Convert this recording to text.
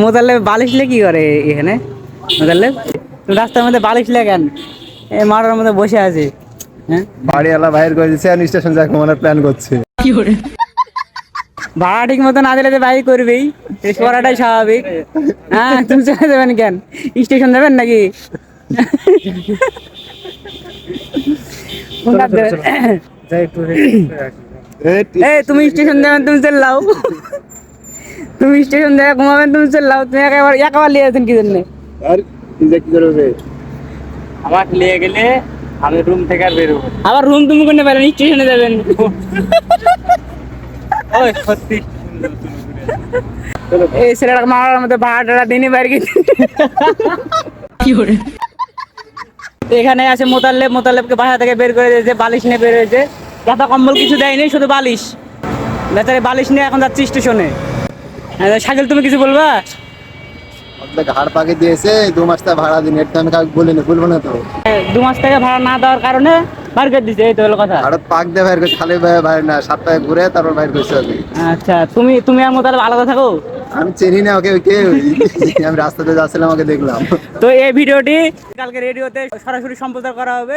মোতালেব বালিশ লে কি করে এখানে? মোতালেব রাস্তার মধ্যে বালিশ লে কেন? এই মাঠের মধ্যে বসে আছে। হ্যাঁ, বাড়িওয়ালা বাইর করে দিচ্ছে, স্টেশন যায় ঘুমানোর প্ল্যান করছে। ভাড়া ঠিক মতো না দিলে তো বাইর করবেই, এই করাটাই স্বাভাবিক। হ্যাঁ, তুমি চলে যাবেন কেন? স্টেশন যাবেন নাকি? এই তুমি স্টেশন যাবেন, তুমি চল লাও। তুমি স্টেশন যাবে ঘুমাবেন, তুমি চল লাও। তুমি একেবারে লিয়ে আছেন কি জন্য? আর কি যে কি করবে? আমার নিয়ে গেলে আমি রুম থেকে আর বেরোবো না। আবার রুম তুমি করতে পারেন, স্টেশনে যাবেন। ওই সত্যি এই ছেলেটা মারার মধ্যে ভাড়াটা দিনই বাইরে গেছে। এখানে আছে মোতালেব, মোতালেবকে বাসা থেকে বের করে দিয়েছে, বালিশ নিয়ে বের হয়েছে। গাদা কম্বল কিছু দেয়নি, শুধু বালিশ। বেচারে বালিশ নিয়ে এখন যাচ্ছে স্টেশনে। শাকিল, তুমি কিছু বলবা? আপনাকে হাড় পাকে দিয়েছে, 2 মাস তা ভাড়া দিন, এটা আমি কাউকে বলিনি, বলবো না তো। 2 মাস থেকে ভাড়া না দেওয়ার কারণে বার করে দিচ্ছে, এই তো হলো কথা। হাড়ত পাক দিয়ে বাইর করছে, খালি বাইর না, সপ্তাহে ঘুরে তারপর বাইর করছে ওকে। আচ্ছা, তুমি আর মোতালেব আলাদা থাকো? আমি চিনি না ওকে, আমি রাস্তাতে যাচ্ছিলাম, ওকে দেখলাম। তো এই ভিডিওটি কালকে রেডিওতে সরাসরি সম্প্রচার করা হবে।